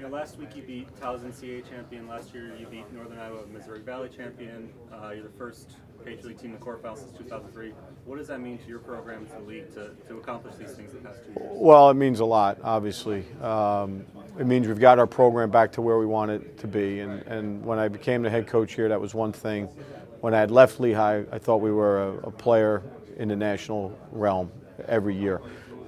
Last week you beat Towson NCAA champion. Last year you beat Northern Iowa Missouri Valley champion. You're the first Patriot League team to quarterfinals since 2003. What does that mean to your program, to the league, to accomplish these things the past 2 years? Well, it means a lot, obviously. It means we've got our program back to where we want it to be. And when I became the head coach here, that was one thing. When I had left Lehigh, I thought we were a player in the national realm every year.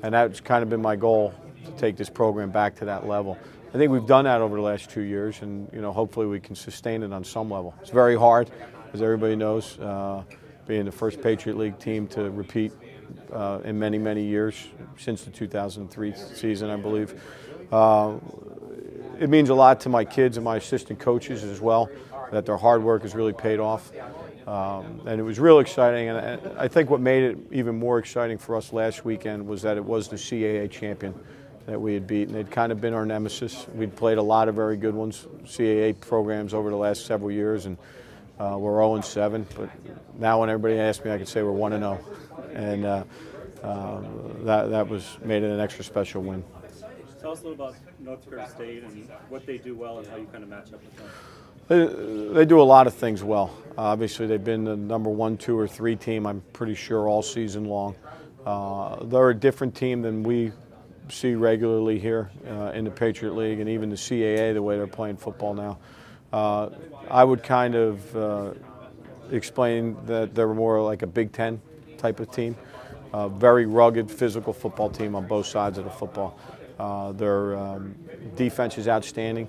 And that's kind of been my goal, to take this program back to that level. I think we've done that over the last 2 years, and hopefully we can sustain it on some level. It's very hard, as everybody knows, being the first Patriot League team to repeat in many, many years, since the 2003 season, I believe. It means a lot to my kids and my assistant coaches as well, that their hard work has really paid off. And it was real exciting, and I think what made it even more exciting for us last weekend was that it was the CAA champion that we had beaten. They'd kind of been our nemesis. We'd played a lot of very good ones, CAA programs, over the last several years, and we're 0-7. But now when everybody asks me, I can say we're 1-0, and that made it an extra special win. Tell us a little about North Dakota State and what they do well and how you kind of match up with them. They do a lot of things well. Obviously, they've been the number 1, 2, or 3 team, I'm pretty sure, all season long. They're a different team than we see regularly here in the Patriot League, and even the CAA, the way they're playing football now. I would kind of explain that they're more like a Big Ten type of team. Very rugged, physical football team on both sides of the football. Their defense is outstanding,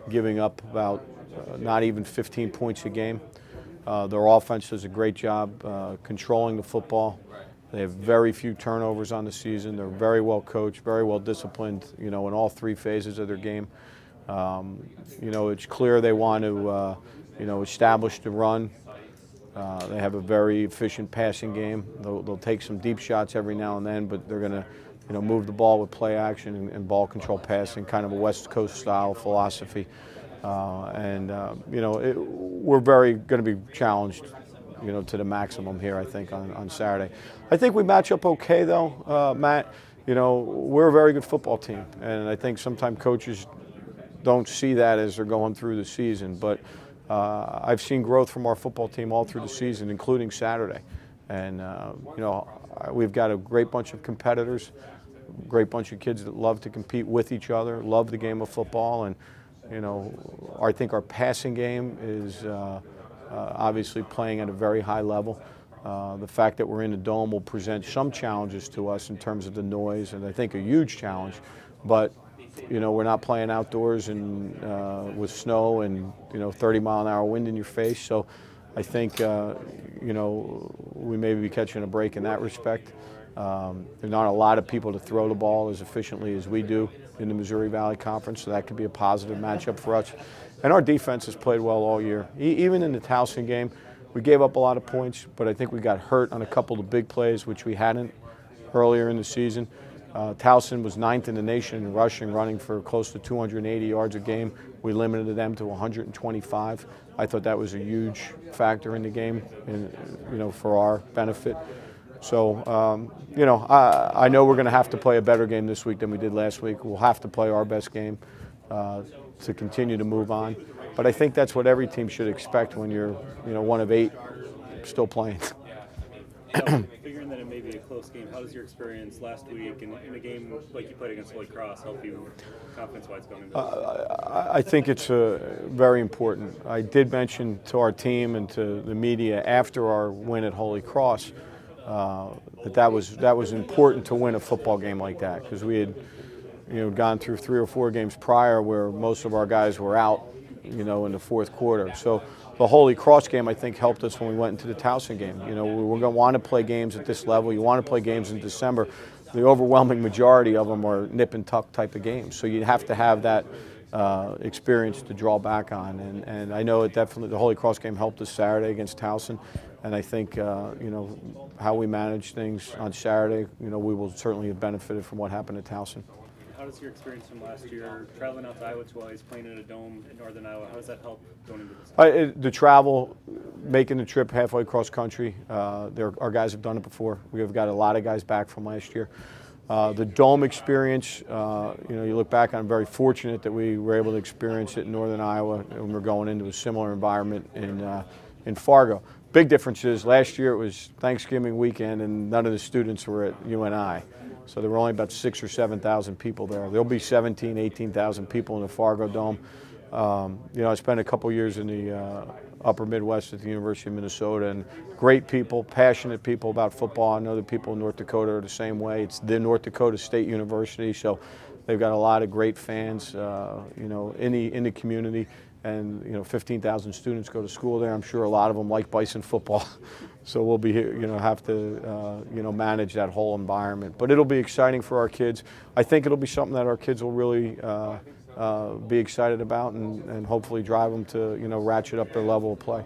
giving up about not even 15 points a game. Their offense does a great job controlling the football. They have very few turnovers on the season. They're very well coached, very well disciplined, in all 3 phases of their game. It's clear they want to, establish the run. They have a very efficient passing game. They'll take some deep shots every now and then, but they're going to, move the ball with play action and ball control passing, kind of a West Coast style philosophy. We're very going to be challenged, to the maximum here, I think, on Saturday. I think we match up okay, though, Matt. We're a very good football team, and I think sometimes coaches don't see that as they're going through the season. But I've seen growth from our football team all through the season, including Saturday. And, we've got a great bunch of competitors, great bunch of kids that love to compete with each other, love the game of football, and I think our passing game is obviously playing at a very high level. The fact that we're in the dome will present some challenges to us in terms of the noise, and I think a huge challenge. But we're not playing outdoors and with snow and 30-mile-an-hour wind in your face. So I think we may be catching a break in that respect. There are not a lot of people to throw the ball as efficiently as we do in the Missouri Valley Conference, so that could be a positive matchup for us. And our defense has played well all year. Even in the Towson game, we gave up a lot of points, but I think we got hurt on a couple of big plays, which we hadn't earlier in the season. Towson was 9th in the nation in rushing, running for close to 280 yards a game. We limited them to 125. I thought that was a huge factor in the game, and for our benefit. So, I know we're going to have to play a better game this week than we did last week. We'll have to play our best game to continue to move on. But I think that's what every team should expect when you're, one of 8 still playing. Figuring that it may be a close game, how does your experience last week in a game like you played against Holy Cross help you confidence-wise going into this? I think it's very important. I did mention to our team and to the media after our win at Holy Cross that was important to win a football game like that, because we had gone through 3 or 4 games prior where most of our guys were out in the 4th quarter. So the Holy Cross game, I think, helped us when we went into the Towson game. We're going to want to play games at this level. You want to play games in December. The overwhelming majority of them are nip and tuck type of games, so you have to have that experience to draw back on. And I know it definitely, the Holy Cross game helped us Saturday against Towson. And I think, how we manage things on Saturday, we will certainly have benefited from what happened at Towson. How does your experience from last year, traveling out to Iowa twice, playing in a dome in Northern Iowa, how does that help going into this? The travel, making the trip halfway across country, our guys have done it before. We have got a lot of guys back from last year. The dome experience, you look back on, very fortunate that we were able to experience it in Northern Iowa, and we're going into a similar environment in Fargo. Big difference is last year it was Thanksgiving weekend and none of the students were at UNI. So there were only about 6,000 or 7,000 people there. There'll be 17,000, 18,000 people in the Fargo Dome. I spent a couple years in the upper Midwest at the University of Minnesota, and great people, passionate people about football. I know the people in North Dakota are the same way. It's the North Dakota State University, so they've got a lot of great fans, in the community. And 15,000 students go to school there. I'm sure a lot of them like Bison football, so we'll be here, have to manage that whole environment. But it'll be exciting for our kids. I think it'll be something that our kids will really be excited about, and hopefully drive them to ratchet up their level of play.